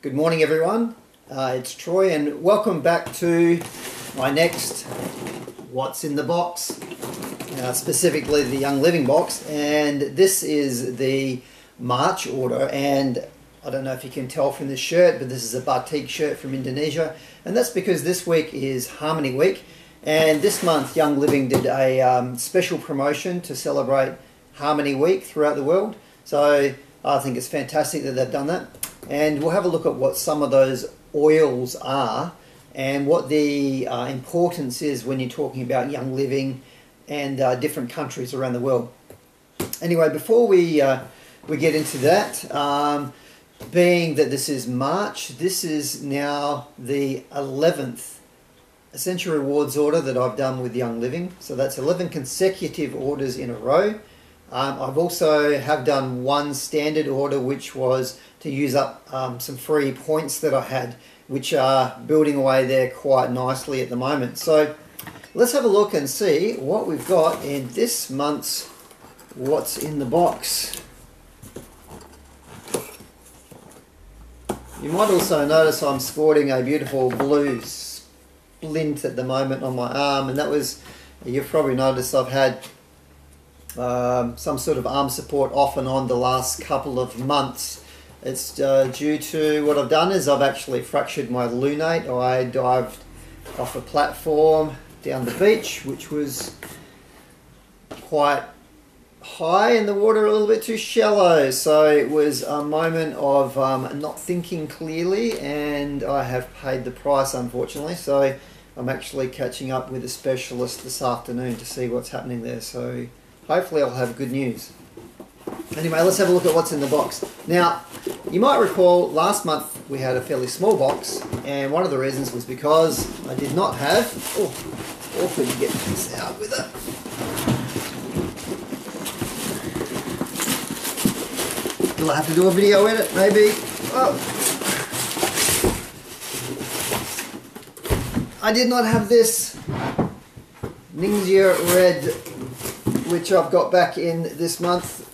Good morning everyone, it's Troy and welcome back to my next What's in the Box, specifically the Young Living box, and this is the March order. And I don't know if you can tell from this shirt, but this is a batik shirt from Indonesia, and that's because this week is Harmony Week, and this month Young Living did a special promotion to celebrate Harmony Week throughout the world. So I think it's fantastic that they've done that. And we'll have a look at what some of those oils are and what the importance is when you're talking about Young Living and different countries around the world. Anyway, before we get into that, being that this is March, this is now the 11th Essential Rewards order that I've done with Young Living. So that's 11 consecutive orders in a row. I've also have done one standard order, which was to use up some free points that I had, which are building away there quite nicely at the moment. So let's have a look and see what we've got in this month's What's in the Box. You might also notice I'm sporting a beautiful blue splint at the moment on my arm, and that was, you've probably noticed I've had some sort of arm support off and on the last couple of months. It's due to what I've done is I've actually fractured my lunate. I dived off a platform down the beach, which was quite high in the water, a little bit too shallow, so it was a moment of not thinking clearly, and I have paid the price, unfortunately. So I'm actually catching up with a specialist this afternoon to see what's happening there, so hopefully I'll have good news. Anyway, let's have a look at what's in the box. Now, you might recall last month we had a fairly small box, and one of the reasons was because I did not have, awkward to get this out with it. Will I have to do a video edit, maybe? Oh. I did not have this Ningxia Red, which I've got back in this month.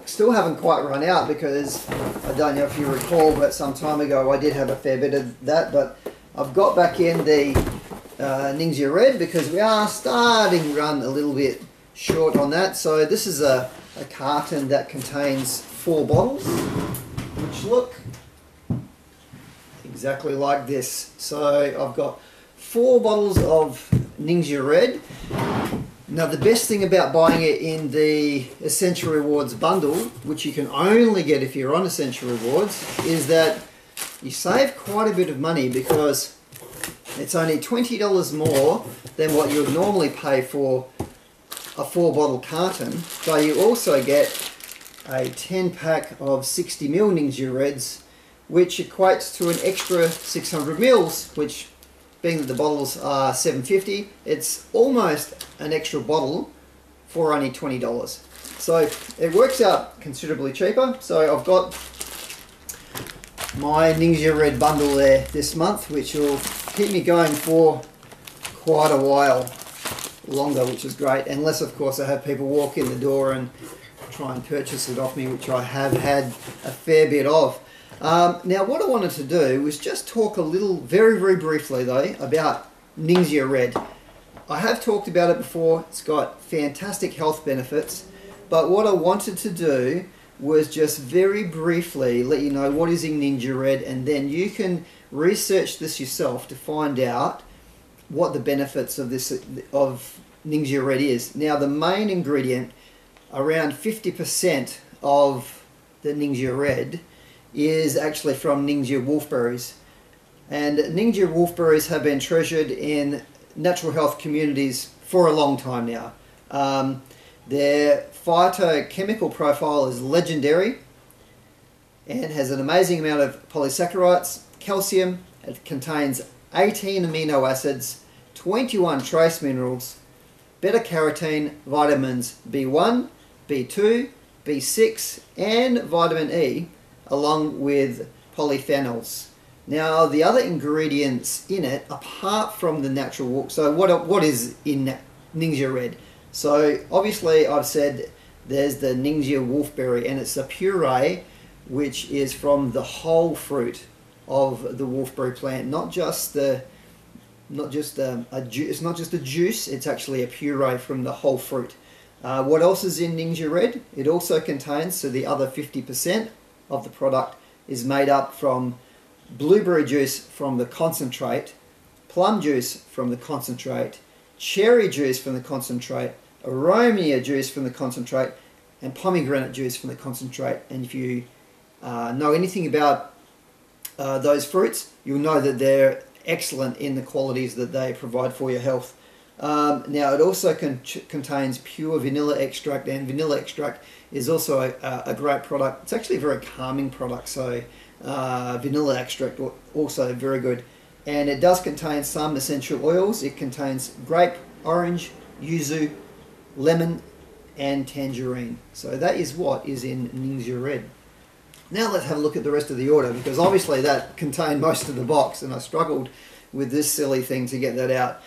Still haven't quite run out, because I don't know if you recall, but some time ago I did have a fair bit of that, but I've got back in the Ningxia Red because we are starting to run a little bit short on that. So this is a carton that contains 4 bottles, which look exactly like this. So I've got 4 bottles of Ningxia Red. Now, the best thing about buying it in the Essential Rewards bundle, which you can only get if you're on Essential Rewards, is that you save quite a bit of money, because it's only $20 more than what you would normally pay for a 4-bottle carton. So you also get a 10-pack of 60ml Ningxia Reds, which equates to an extra 600 mils, which, being that the bottles are $7.50, it's almost an extra bottle for only $20. So it works out considerably cheaper. So I've got my Ningxia Red bundle there this month, which will keep me going for quite a while longer, which is great. Unless, of course, I have people walk in the door and try and purchase it off me, which I have had a fair bit of. Now, what I wanted to do was just talk a little, very, very briefly though, about Ningxia Red. I have talked about it before. It's got fantastic health benefits, but what I wanted to do was just very briefly let you know what is in Ningxia Red, and then you can research this yourself to find out what the benefits of Ningxia Red is. Now, the main ingredient, around 50% of the Ningxia Red, is actually from Ningxia wolfberries. And Ningxia wolfberries have been treasured in natural health communities for a long time now. Their phytochemical profile is legendary and has an amazing amount of polysaccharides, calcium. It contains 18 amino acids, 21 trace minerals, beta-carotene, vitamins B1, B2, B6 and vitamin E, along with polyphenols. Now, the other ingredients in it, apart from the natural wolf, so what is in Ningxia Red? So obviously I've said there's the Ningxia wolfberry, and it's a puree which is from the whole fruit of the wolfberry plant, not just a juice. It's not just a juice, it's actually a puree from the whole fruit. What else is in Ningxia Red? It also contains, so the other 50% of the product is made up from blueberry juice from the concentrate, plum juice from the concentrate, cherry juice from the concentrate, aromia juice from the concentrate, and pomegranate juice from the concentrate. And if you know anything about those fruits, you'll know that they're excellent in the qualities that they provide for your health. Now it also contains pure vanilla extract, and vanilla extract is also a great product. It's actually a very calming product, so vanilla extract also very good. And it does contain some essential oils. It contains grape, orange, yuzu, lemon and tangerine. So that is what is in Ningxia Red. Now let's have a look at the rest of the order, because obviously that contained most of the box and I struggled with this silly thing to get that out.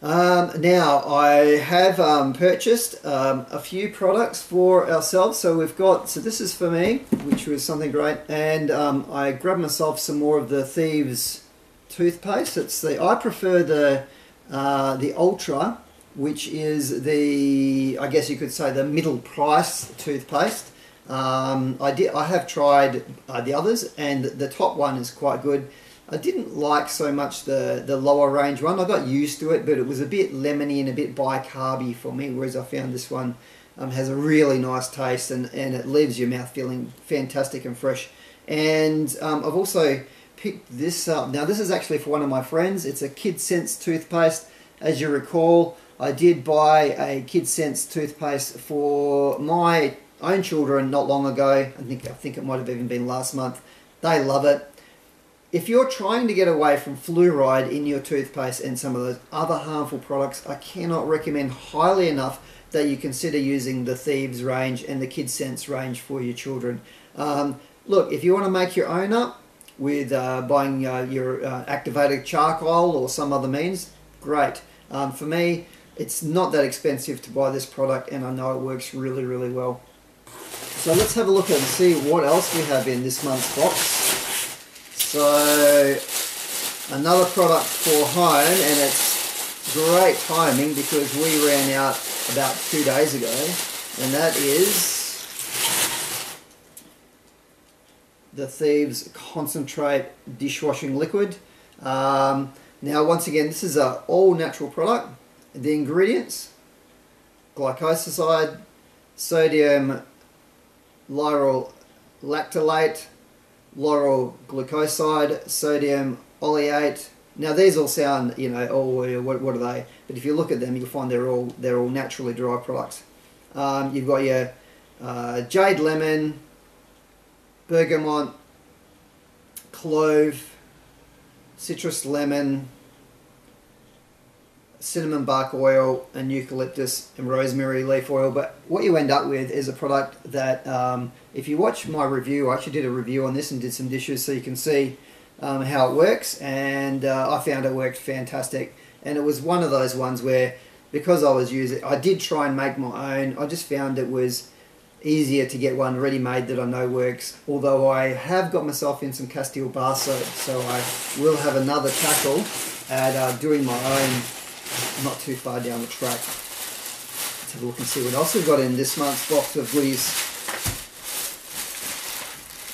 Now I have purchased a few products for ourselves. So we've got, so this is for me, which was something great, and I grabbed myself some more of the Thieves toothpaste. It's I prefer the Ultra, which is the, I guess you could say, the middle price toothpaste. I have tried the others, and the top one is quite good. I didn't like so much the lower range one. I got used to it, but it was a bit lemony and a bit bicarby for me, whereas I found this one has a really nice taste, and it leaves your mouth feeling fantastic and fresh. And I've also picked this up. Now this is actually for one of my friends. It's a Kid Sense toothpaste. As you recall, I did buy a Kid Sense toothpaste for my own children not long ago. I think it might have even been last month. They love it. If you're trying to get away from fluoride in your toothpaste and some of those other harmful products, I cannot recommend highly enough that you consider using the Thieves range and the Kid Sense range for your children. Look, if you want to make your own up with buying your activated charcoal or some other means, great. For me, it's not that expensive to buy this product, and I know it works really, really well. So let's have a look and see what else we have in this month's box. So another product for home, and it's great timing because we ran out about 2 days ago, and that is the Thieves Concentrate Dishwashing Liquid. Now once again, this is an all natural product. The ingredients: glycoside, sodium lauryl lactylate, lauryl glucoside, sodium oleate. Now these all sound, you know, oh, what are they? But if you look at them, you'll find they're all naturally derived products. You've got your jade lemon, bergamot, clove, citrus lemon, cinnamon bark oil, and eucalyptus and rosemary leaf oil. But what you end up with is a product that, if you watch my review, I actually did a review on this and did some dishes so you can see how it works, and I found it worked fantastic. And it was one of those ones where, because I did try and make my own, I just found it was easier to get one ready-made that I know works, although I have got myself in some Castile bar soap, so I will have another tackle at doing my own not too far down the track. Let's have a look and see what else we've got in this month's box of goodies.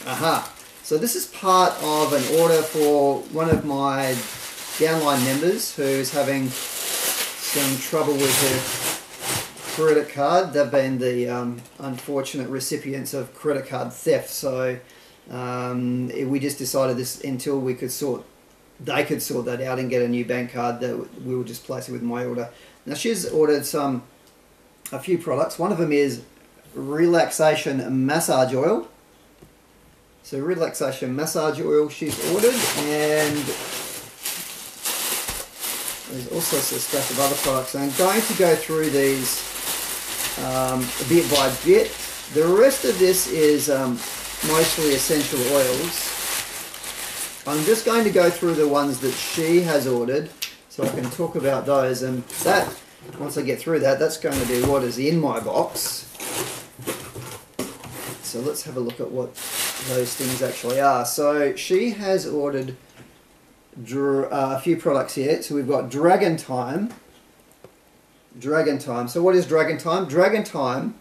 Aha! So this is part of an order for one of my downline members who's having some trouble with her credit card. They've been the unfortunate recipients of credit card theft, so we just decided this until they could sort that out and get a new bank card, that we will just place it with my order. Now she's ordered a few products. One of them is relaxation massage oil. So relaxation massage oil she's ordered, and there's also a stack of other products. I'm going to go through these bit by bit. The rest of this is mostly essential oils. I'm just going to go through the ones that she has ordered so I can talk about those, and that, once I get through that, that's going to be what is in my box. So let's have a look at what those things actually are. So she has ordered a few products here. So we've got Dragon Time. Dragon Time. So what is Dragon Time? Dragon Time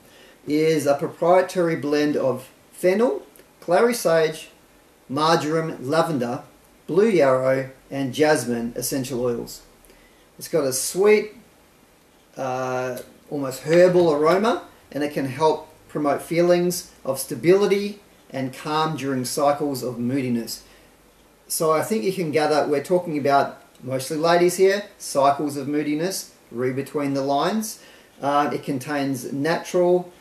is a proprietary blend of fennel, clary sage, marjoram, lavender, blue yarrow, and jasmine essential oils. It's got a sweet, almost herbal aroma, and it can help promote feelings of stability and calm during cycles of moodiness. So I think you can gather, we're talking about, mostly ladies here, cycles of moodiness, read between the lines. It contains natural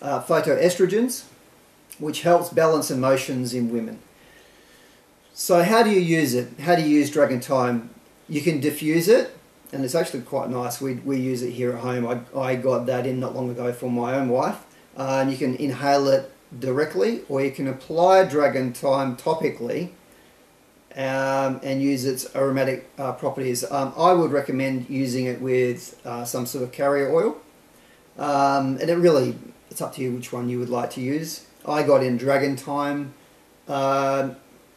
phytoestrogens, which helps balance emotions in women. So how do you use it? How do you use Dragon Time? You can diffuse it, and it's actually quite nice. We use it here at home. I got that in not long ago for my own wife. And you can inhale it directly, or you can apply Dragon Time topically and use its aromatic properties. I would recommend using it with some sort of carrier oil. And it's up to you which one you would like to use. I got in Dragon Time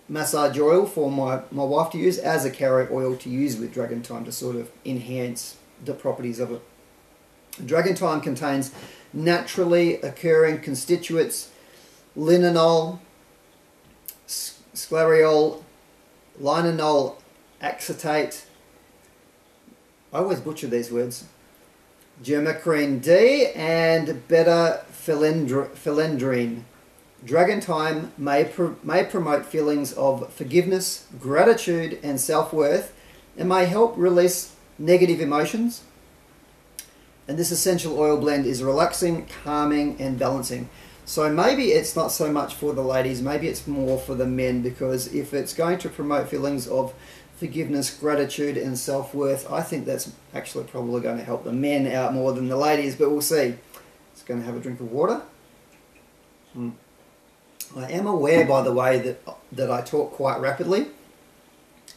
massage oil for my wife to use as a carrier oil to use with Dragon Time to sort of enhance the properties of it. Dragon Time contains naturally occurring constituents linalool, sclareol, linalool acetate, I always butcher these words, germacrine D, and beta-phelendrine. Dragon Time may promote feelings of forgiveness, gratitude, and self-worth, and may help release negative emotions. And this essential oil blend is relaxing, calming, and balancing. So maybe it's not so much for the ladies, maybe it's more for the men, because if it's going to promote feelings of forgiveness, gratitude, and self-worth, I think that's actually probably going to help the men out more than the ladies, but we'll see. Just going to have a drink of water. I am aware, by the way, that I talk quite rapidly.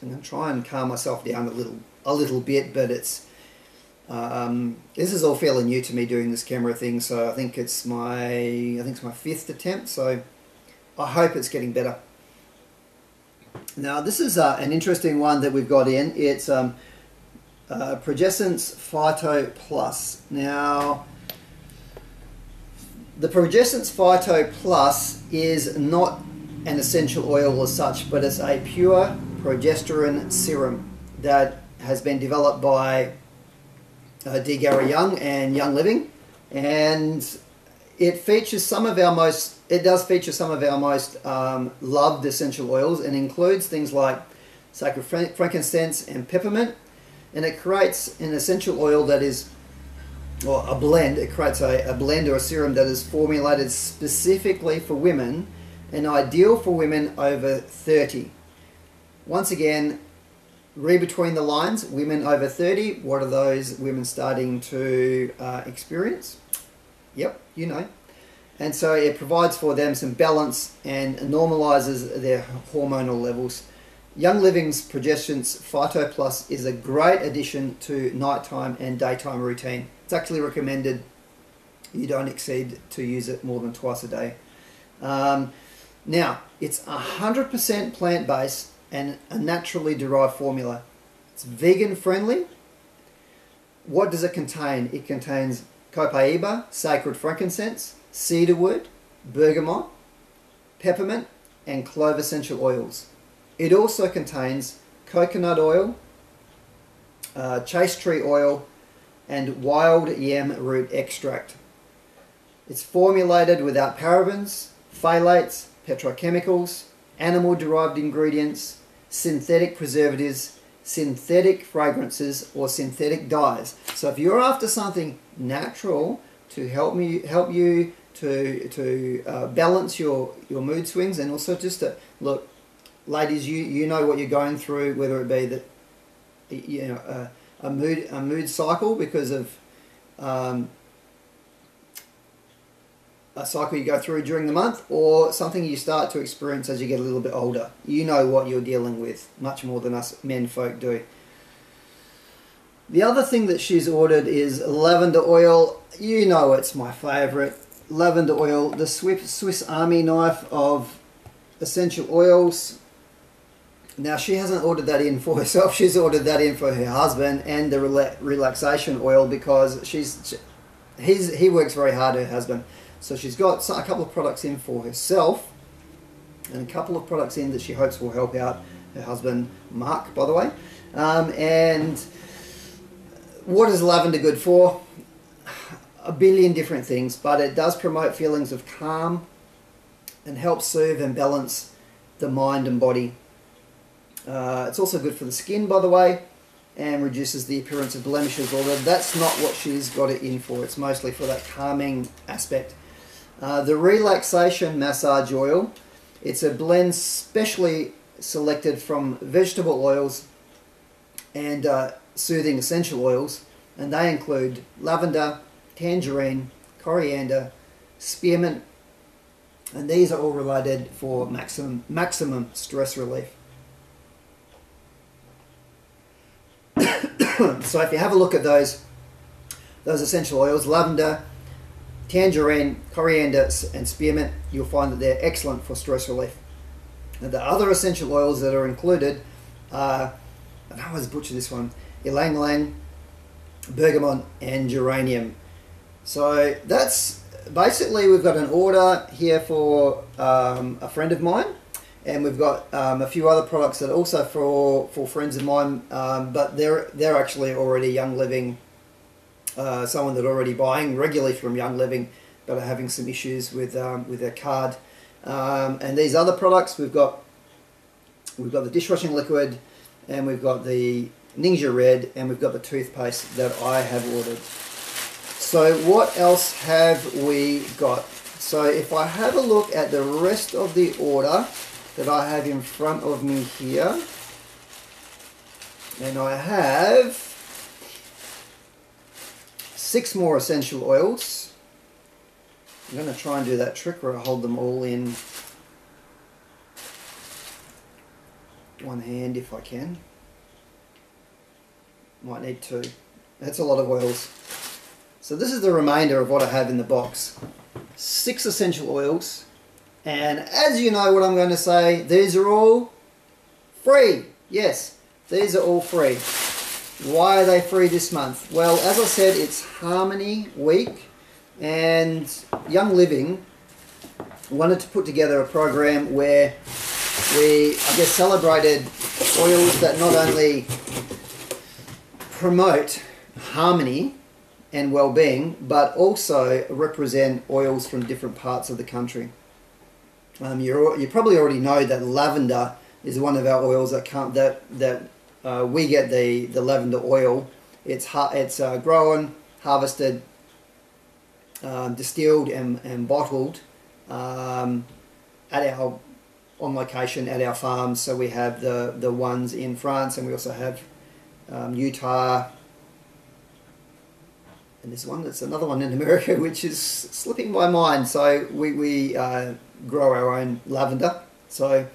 I'm going to try and calm myself down a little bit, but it's this is all fairly new to me doing this camera thing, so I think it's my fifth attempt, so I hope it's getting better. Now this is an interesting one that we've got in. It's Progescence Phyto Plus. Now the Progescence Phyto Plus is not an essential oil as such, but it's a pure progesterone serum that has been developed by D. Gary Young and Young Living, and it features some of our most loved essential oils, and includes things like sacred frankincense and peppermint, and it creates an essential oil that is, or a blend. It creates a blend or a serum that is formulated specifically for women and ideal for women over 30. Once again, read between the lines, women over 30, what are those women starting to experience? Yep, you know. And so it provides for them some balance and normalizes their hormonal levels. Young Living's Progescence Phyto Plus is a great addition to nighttime and daytime routine. It's actually recommended you don't exceed to use it more than twice a day. Now, it's 100% plant-based and a naturally derived formula. It's vegan friendly. What does it contain? It contains copaiba, sacred frankincense, cedarwood, bergamot, peppermint, and clove essential oils. It also contains coconut oil, chaste tree oil, and wild yam root extract. It's formulated without parabens, phthalates, petrochemicals, animal-derived ingredients, synthetic preservatives, synthetic fragrances, or synthetic dyes. So if you're after something natural to help you to balance your mood swings, and also just to look, ladies, you know what you're going through, whether it be that a mood cycle because of a cycle you go through during the month, or something you start to experience as you get a little bit older. You know what you're dealing with much more than us men folk do. The other thing that she's ordered is lavender oil. You know it's my favourite. lavender oil, the Swiss Army knife of essential oils. Now she hasn't ordered that in for herself, she's ordered that in for her husband, and the relaxation oil because he works very hard, her husband. So she's got a couple of products in for herself and a couple of products in that she hopes will help out her husband, Mark, by the way. And what is lavender good for? A billion different things, but it does promote feelings of calm and helps soothe and balance the mind and body. It's also good for the skin, by the way, and reduces the appearance of blemishes, although that's not what she's got it in for. It's mostly for that calming aspect. The relaxation massage oil, it's a blend specially selected from vegetable oils and soothing essential oils, and they include lavender, tangerine, coriander, spearmint, and these are all related for maximum stress relief. So if you have a look at those essential oils, lavender, tangerine, coriander and spearmint, you'll find that they're excellent for stress relief. And the other essential oils that are included are, I always butcher this one, ylang ylang, bergamot and geranium. So that's basically, we've got an order here for a friend of mine, and we've got a few other products that are also for friends of mine, but they're actually already Young Living, someone that already buying regularly from Young Living, but are having some issues with their card. And these other products, we've got the dishwashing liquid, and we've got the Ninja Red, and we've got the toothpaste that I have ordered. So what else have we got? So if I have a look at the rest of the order that I have in front of me here, and I have 6 more essential oils. I'm going to try and do that trick where I hold them all in one hand if I can. Might need 2. That's a lot of oils. So this is the remainder of what I have in the box. 6 essential oils. And as you know what I'm going to say, these are all free. Yes, these are all free. Why are they free this month? Well, as I said, it's Harmony Week, and Young Living wanted to put together a program where we, I guess, celebrated oils that not only promote harmony and well-being, but also represent oils from different parts of the country. You probably already know that lavender is one of our oils that we get the lavender oil. It's grown, harvested, distilled and bottled on location at our farms. So we have the ones in France, and we also have Utah, and there's another one in America which is slipping my mind. So we grow our own lavender, so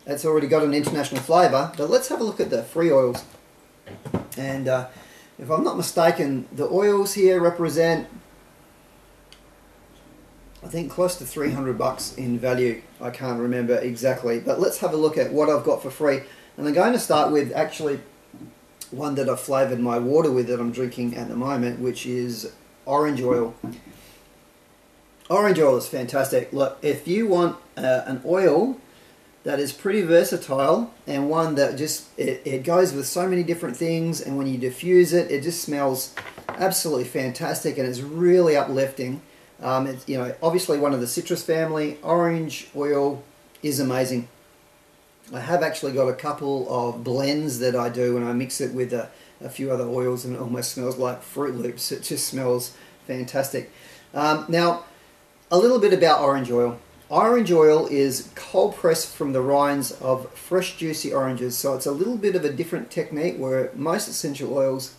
it's already got an international flavour. But let's have a look at the free oils. And if I'm not mistaken, the oils here represent, I think, close to $300 in value. I can't remember exactly, but let's have a look at what I've got for free. And I'm going to start with actually one that I've flavoured my water with that I'm drinking at the moment, which is orange oil. Orange oil is fantastic. Look, if you want an oil that is pretty versatile and one that just, it goes with so many different things, and when you diffuse it, it just smells absolutely fantastic and it's really uplifting. It's, obviously one of the citrus family. Orange oil is amazing. I have actually got a couple of blends that I do, and I mix it with a few other oils, and it almost smells like Fruit Loops. It just smells fantastic. Now, a little bit about orange oil. Orange oil is cold pressed from the rinds of fresh juicy oranges, so it's a little bit of a different technique where most essential oils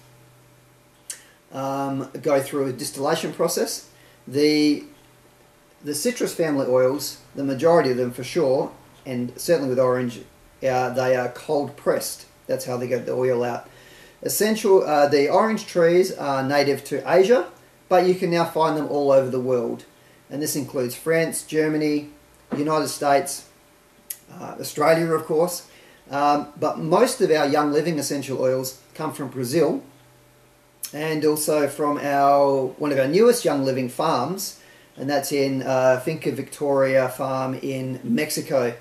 go through a distillation process. The citrus family oils, the majority of them for sure, and certainly with orange, they are cold pressed. That's how they get the oil out. The orange trees are native to Asia, but you can now find them all over the world. and this includes France, Germany, United States, Australia of course, but most of our Young Living essential oils come from Brazil, and also from one of our newest Young Living farms, and that's in Finca Victoria farm in Mexico.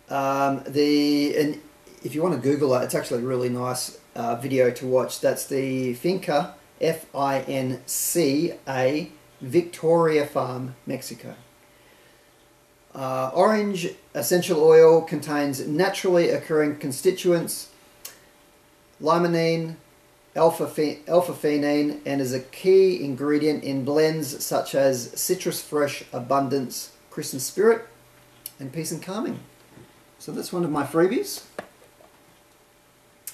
And if you want to Google it, it's actually a really nice video to watch. That's the Finca, F-I-N-C-A, Victoria farm, Mexico. Orange essential oil contains naturally occurring constituents, limonene, alpha-phenene, and is a key ingredient in blends such as Citrus Fresh, Abundance, Christmas Spirit, and Peace and Calming. So that's one of my freebies.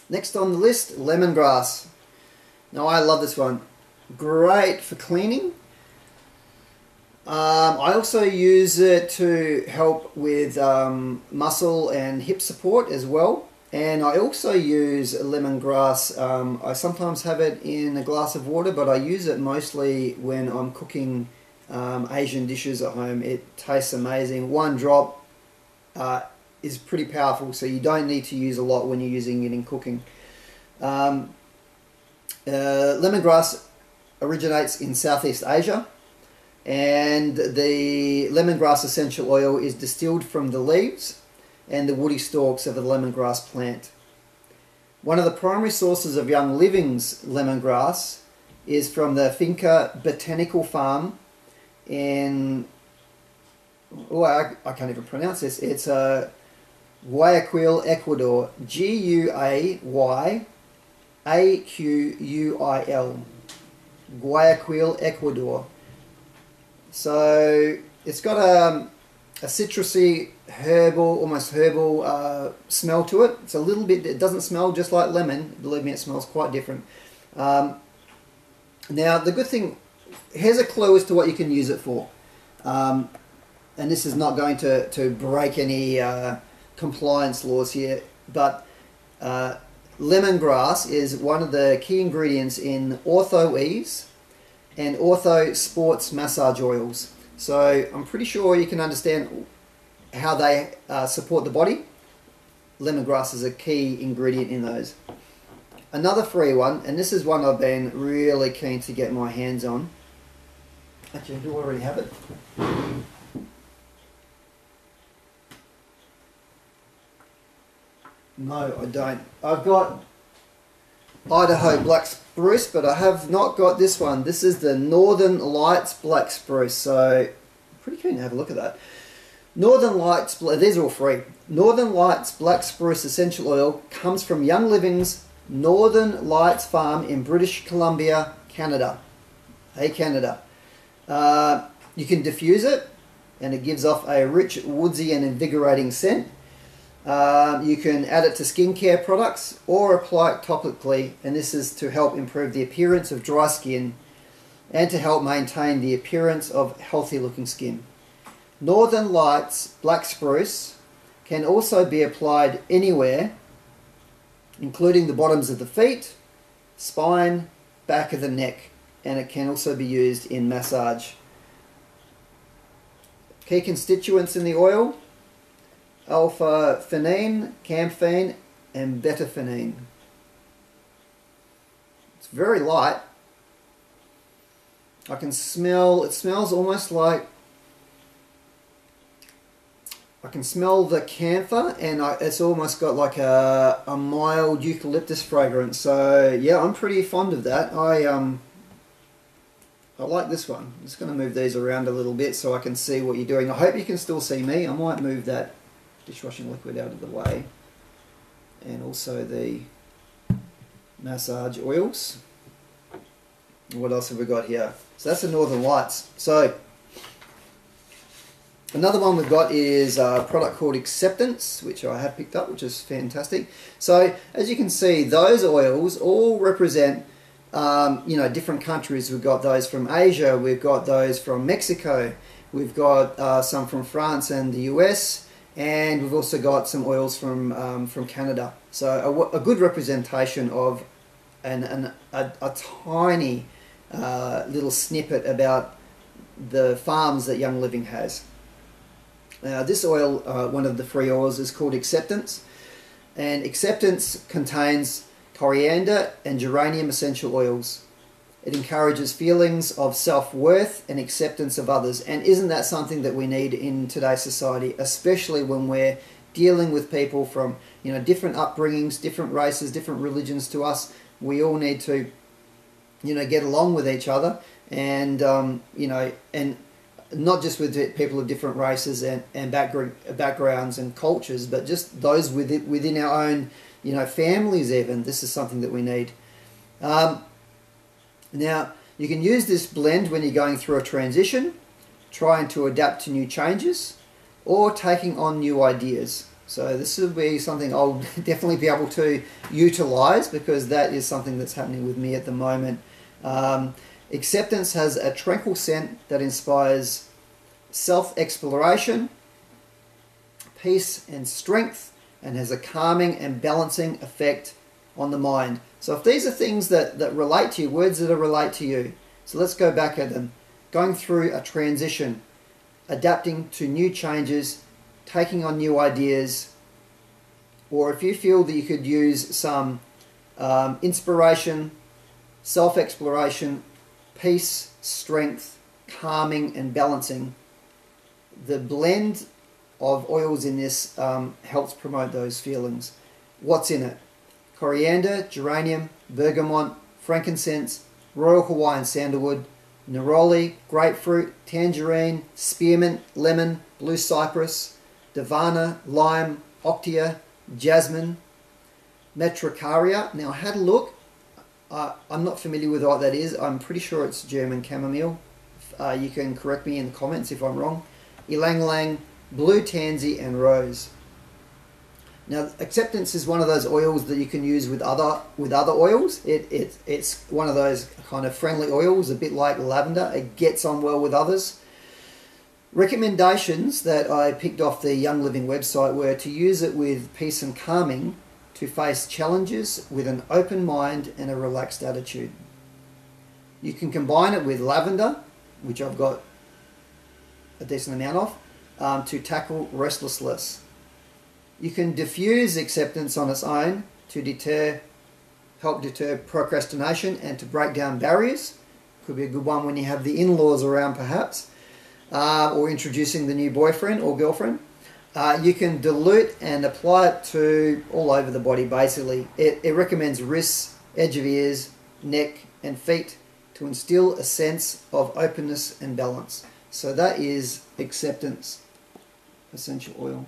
Next on the list, lemongrass. Now I love this one. Great for cleaning. I also use it to help with muscle and hip support as well. And I also use lemongrass. I sometimes have it in a glass of water, but I use it mostly when I'm cooking Asian dishes at home. It tastes amazing. One drop is pretty powerful, so you don't need to use a lot when you're using it in cooking. Lemongrass originates in Southeast Asia, and the lemongrass essential oil is distilled from the leaves and the woody stalks of the lemongrass plant. One of the primary sources of Young Living's lemongrass is from the Finca Botanical farm in, I can't even pronounce this, it's Guayaquil, Ecuador. G-U-A-Y-A-Q-U-I-L. Guayaquil, Ecuador. So it's got a citrusy, herbal, almost herbal smell to it. It's a little bit, it doesn't smell just like lemon. Believe me, it smells quite different. Now, the good thing, here's a clue as to what you can use it for. And this is not going to break any compliance laws here, but lemongrass is one of the key ingredients in Ortho Ease and Ortho Sports massage oils. So I'm pretty sure you can understand how they support the body. Lemongrass is a key ingredient in those. Another free one, and this is one I've been really keen to get my hands on. Actually, I do already have it. No, I don't. I've got Idaho Black Spruce, but I have not got this one. This is the Northern Lights Black Spruce, so I'm pretty keen to have a look at that. Northern Lights, these are all free. Northern Lights Black Spruce Essential Oil comes from Young Living's Northern Lights Farm in British Columbia, Canada. Hey Canada. You can diffuse it, and it gives off a rich, woodsy and invigorating scent. You can add it to skincare products or apply it topically, and this is to help improve the appearance of dry skin and to help maintain the appearance of healthy looking skin. Northern Lights Black Spruce can also be applied anywhere, including the bottoms of the feet, spine, back of the neck, and it can also be used in massage. Key constituents in the oil: alpha-phenene, camphene, and beta-phenene. It's very light. I can smell, it smells almost like, I can smell the camphor, and it's almost got like a mild eucalyptus fragrance. So yeah, I'm pretty fond of that. I like this one. I'm just going to move these around a little bit so I can see what you're doing. I hope you can still see me. I might move that dishwashing liquid out of the way, and also the massage oils. What else have we got here? So that's the Northern Lights. So another one we've got is a product called Acceptance, which I have picked up, which is fantastic. So as you can see, those oils all represent different countries. We've got those from Asia, we've got those from Mexico, we've got some from France and the US, and we've also got some oils from Canada. So a good representation of a tiny little snippet about the farms that Young Living has. This oil, one of the free oils, is called Acceptance, and Acceptance contains coriander and geranium essential oils. It encourages feelings of self-worth and acceptance of others, and isn't that something that we need in today's society, especially when we're dealing with people from, you know, different upbringings, different races, different religions to us. We all need to, you know, get along with each other, and you know, and not just with people of different races and backgrounds and cultures, but just those within our own, you know, families even. This is something that we need. Now, you can use this blend when you're going through a transition, trying to adapt to new changes, or taking on new ideas. So this will be something I'll definitely be able to utilize, because that is something that's happening with me at the moment. Acceptance has a tranquil scent that inspires self-exploration, peace and strength, and has a calming and balancing effect on the mind. So if these are things that relate to you, words that relate to you, so let's go back at them. Going through a transition, adapting to new changes, taking on new ideas, or if you feel that you could use some inspiration, self-exploration, peace, strength, calming and balancing, the blend of oils in this helps promote those feelings. What's in it? Coriander, geranium, bergamot, frankincense, royal Hawaiian sandalwood, neroli, grapefruit, tangerine, spearmint, lemon, blue cypress, davana, lime, octia, jasmine, metricaria. Now I had a look. I'm not familiar with what that is. I'm pretty sure it's German chamomile. You can correct me in the comments if I'm wrong. Ylang ylang, blue tansy and rose. Now, Acceptance is one of those oils that you can use with other oils. It's one of those kind of friendly oils, a bit like lavender. It gets on well with others. Recommendations that I picked off the Young Living website were to use it with peace and calming, to face challenges with an open mind and a relaxed attitude. You can combine it with lavender, which I've got a decent amount of, to tackle restlessness. You can diffuse Acceptance on its own to help deter procrastination and to break down barriers. Could be a good one when you have the in-laws around perhaps, or introducing the new boyfriend or girlfriend. You can dilute and apply it to all over the body basically. It recommends wrists, edge of ears, neck and feet to instill a sense of openness and balance. So that is Acceptance essential oil.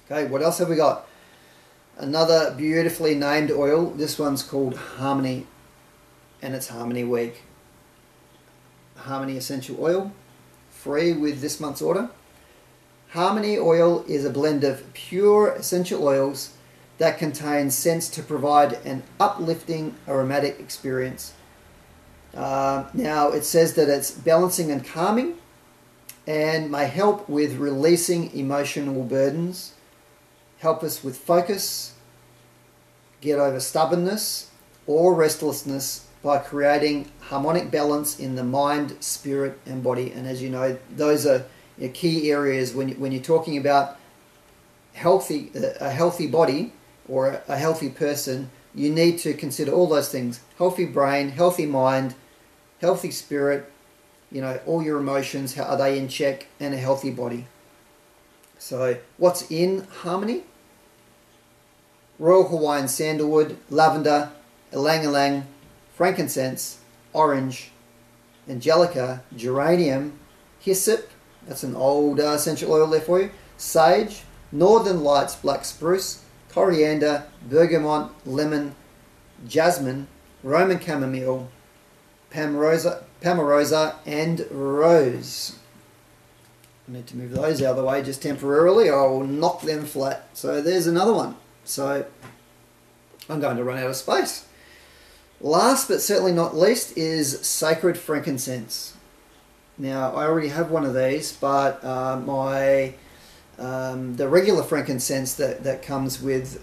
Okay, what else have we got? Another beautifully named oil. This one's called Harmony, and it's Harmony Week. Harmony essential oil, free with this month's order. Harmony oil is a blend of pure essential oils that contain scents to provide an uplifting aromatic experience. Now it says that it's balancing and calming and may help with releasing emotional burdens, help us with focus, get over stubbornness or restlessness by creating harmonic balance in the mind, spirit and body. And as you know, those are key areas when you're talking about a healthy body or a healthy person. You need to consider all those things: healthy brain, healthy mind, healthy spirit, you know, all your emotions, how are they in check, and a healthy body. So what's in Harmony? Royal Hawaiian sandalwood, lavender, ylang ylang, frankincense, orange, angelica, geranium, hyssop, that's an old essential oil there for you, sage, northern lights black spruce, coriander, bergamot, lemon, jasmine, Roman chamomile, Pomarosa and rose. I need to move those out of the way just temporarily or I will knock them flat. So there's another one. So I'm going to run out of space. Last but certainly not least is Sacred Frankincense. Now I already have one of these, but the regular frankincense that comes with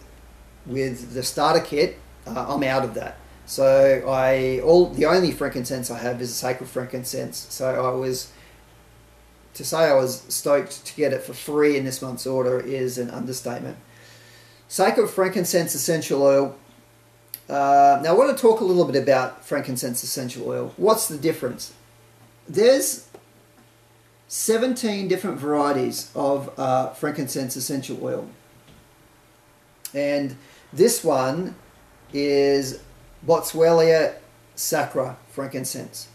the starter kit, I'm out of that. So the only frankincense I have is a sacred frankincense. So to say I was stoked to get it for free in this month's order is an understatement. Sacred frankincense essential oil. Now I want to talk a little bit about frankincense essential oil. What's the difference? There's 17 different varieties of frankincense essential oil. And this one is Boswellia sacra frankincense.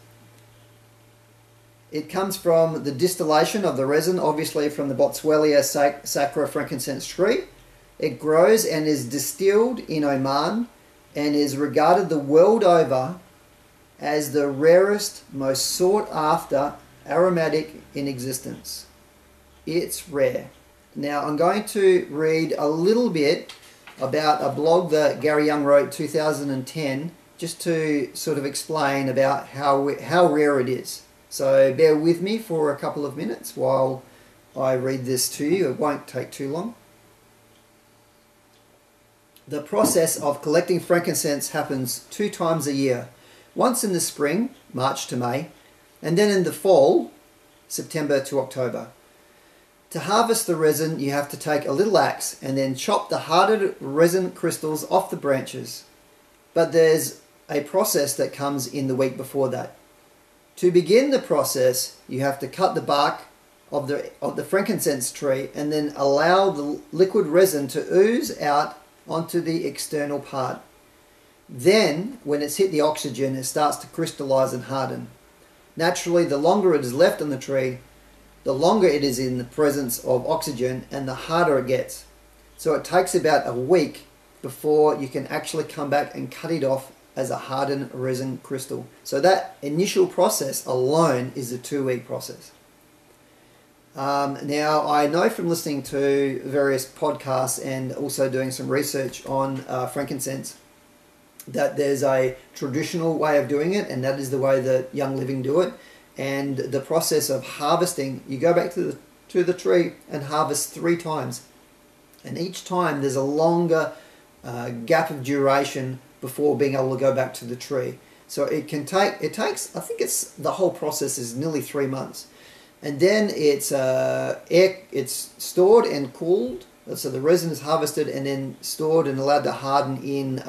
It comes from the distillation of the resin, obviously from the Boswellia sacra frankincense tree. It grows and is distilled in Oman and is regarded the world over as the rarest, most sought after aromatic in existence. It's rare. Now I'm going to read a little bit about a blog that Gary Young wrote 2010 just to sort of explain about how rare it is. So bear with me for a couple of minutes while I read this to you. It won't take too long. The process of collecting frankincense happens 2 times a year. Once in the spring, March to May, and then in the fall, September to October. To harvest the resin, you have to take a little axe and then chop the hardened resin crystals off the branches. But there's a process that comes in the week before that. To begin the process, you have to cut the bark of the frankincense tree and then allow the liquid resin to ooze out onto the external part. Then, when it's hit the oxygen, it starts to crystallize and harden. Naturally, the longer it is left on the tree, the longer it is in the presence of oxygen and the harder it gets. So it takes about a week before you can actually come back and cut it off as a hardened resin crystal. So that initial process alone is a 2-week process. Now, I know from listening to various podcasts and also doing some research on frankincense that there's a traditional way of doing it, and that is the way that Young Living do it. And the process of harvesting, you go back to the tree and harvest 3 times. And each time there's a longer gap of duration before being able to go back to the tree. So it takes, I think the whole process is nearly 3 months. And then it's stored and cooled. So the resin is harvested and then stored and allowed to harden in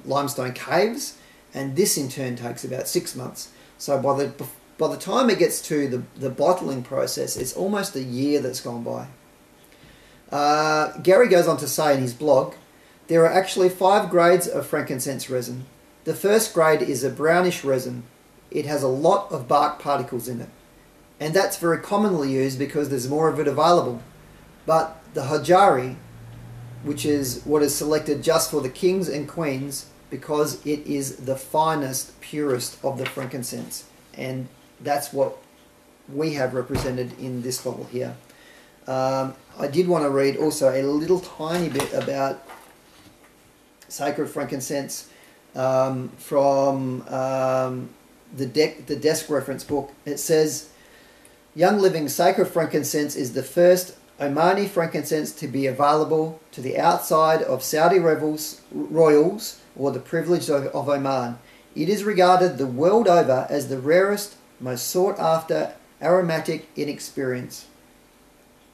limestone caves. And this in turn takes about 6 months. So by the time it gets to the bottling process, it's almost a year that's gone by. Gary goes on to say in his blog, there are actually 5 grades of frankincense resin. The first grade is a brownish resin. It has a lot of bark particles in it. And that's very commonly used because there's more of it available. But the Hojari, which is what is selected just for the kings and queens, because it is the finest, purest of the frankincense. And that's what we have represented in this bottle here. I did want to read also a little tiny bit about sacred frankincense from the desk reference book. It says, Young Living sacred frankincense is the first Omani frankincense to be available to the outside of Saudi royals or the privileged of Oman. It is regarded the world over as the rarest, most sought after aromatic in experience.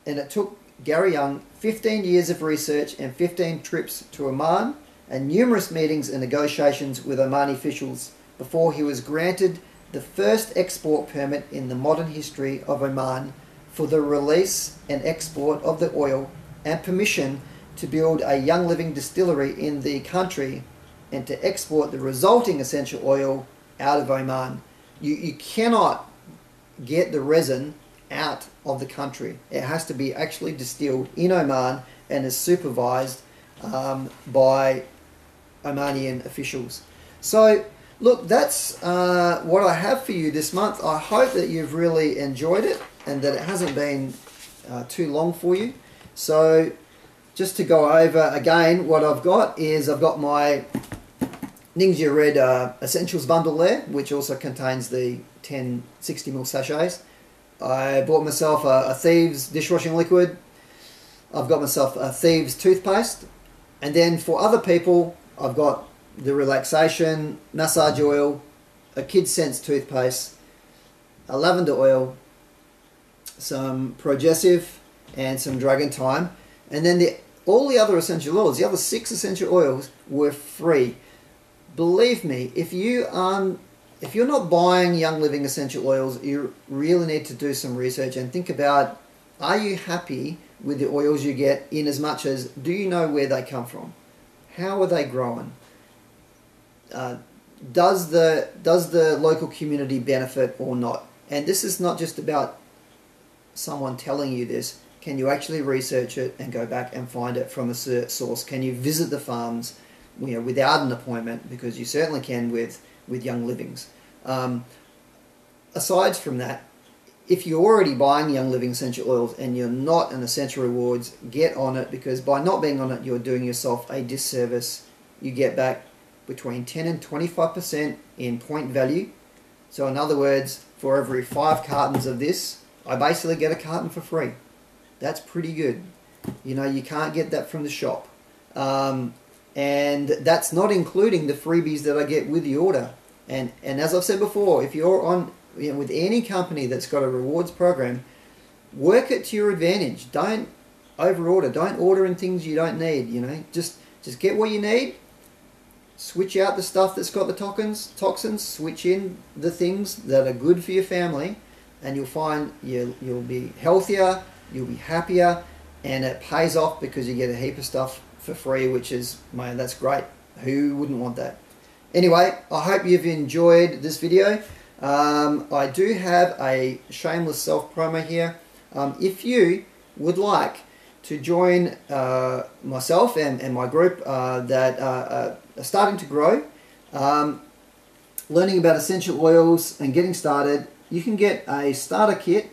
And it took Gary Young 15 years of research and 15 trips to Oman and numerous meetings and negotiations with Omani officials before he was granted the first export permit in the modern history of Oman for the release and export of the oil and permission to build a Young Living distillery in the country and to export the resulting essential oil out of Oman. You cannot get the resin out of the country. It has to be actually distilled in Oman and is supervised by Omanian officials. So look, that's what I have for you this month. I hope that you've really enjoyed it and that it hasn't been too long for you. So just to go over again, what I've got is I've got my Ningxia Red Essentials bundle there, which also contains the 10 60ml sachets. I bought myself a Thieves dishwashing liquid. I've got myself a Thieves toothpaste. And then for other people, I've got the relaxation, massage oil, a Kid Sense toothpaste, a lavender oil, some Progressive, and some Dragon Thyme. And then all the other essential oils, the other 6 essential oils, were free. Believe me, if you're not buying Young Living essential oils, you really need to do some research and think about, are you happy with the oils you get, in as much as, do you know where they come from? How are they growing? Does the local community benefit or not? And this is not just about someone telling you this. Can you actually research it and go back and find it from a source? Can you visit the farms, without an appointment? Because you certainly can with Young Livings. Aside from that, if you're already buying Young Living essential oils and you're not an Essential Rewards, get on it, because by not being on it, you're doing yourself a disservice. You get back between 10 and 25% in point value. So in other words, for every 5 cartons of this, I basically get a carton for free. That's pretty good. You can't get that from the shop. And that's not including the freebies that I get with the order. And as I've said before, if you're on with any company that's got a rewards program, work it to your advantage. Don't overorder. Don't order in things you don't need. Just get what you need. Switch out the stuff that's got the toxins. Switch in the things that are good for your family, and you'll find you'll be healthier, you'll be happier, and it pays off because you get a heap of stuff for free, which is, man, that's great. Who wouldn't want that? Anyway, I hope you've enjoyed this video. I do have a shameless self-promo here. If you would like to join myself and my group that are starting to grow, learning about essential oils and getting started, you can get a starter kit,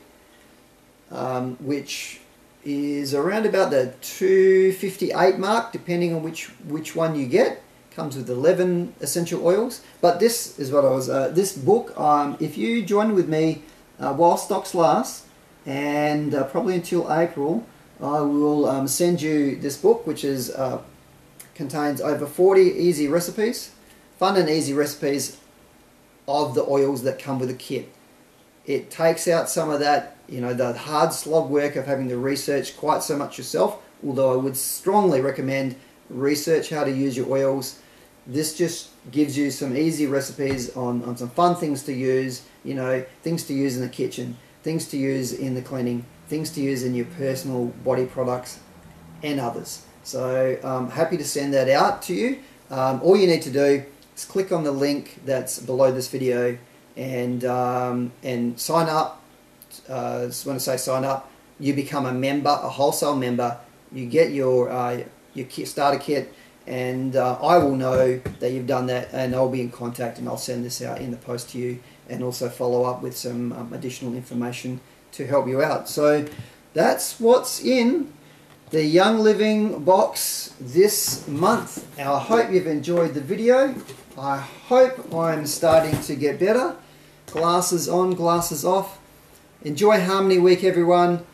which is around about the $258 mark, depending on which one you get. Comes with 11 essential oils. But this is what this book, if you join with me while stocks last, and probably until April, I will send you this book, which contains over 40 easy recipes, fun and easy recipes of the oils that come with a kit. It takes out some of that, the hard slog work of having to research quite so much yourself, although I would strongly recommend research how to use your oils. This just gives you some easy recipes on some fun things to use, things to use in the kitchen, things to use in the cleaning, things to use in your personal body products and others. So I'm happy to send that out to you. All you need to do is click on the link that's below this video and sign up. When I say sign up, you become a member, a wholesale member. You get your starter kit, and I will know that you've done that, and I'll be in contact, and I'll send this out in the post to you, and also follow up with some additional information to help you out. So that's what's in the Young Living box this month. I hope you've enjoyed the video. I hope I'm starting to get better. Glasses on, glasses off. Enjoy Harmony Week, everyone.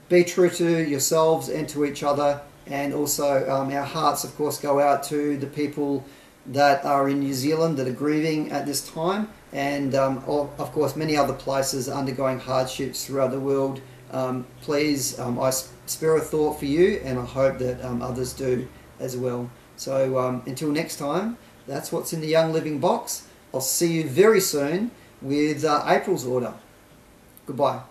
Be true to yourselves and to each other. And also our hearts, of course, go out to the people that are in New Zealand that are grieving at this time, and of course many other places undergoing hardships throughout the world. Please, I spare a thought for you, and I hope that others do as well. So until next time, that's what's in the Young Living box. I'll see you very soon with April's order. Goodbye.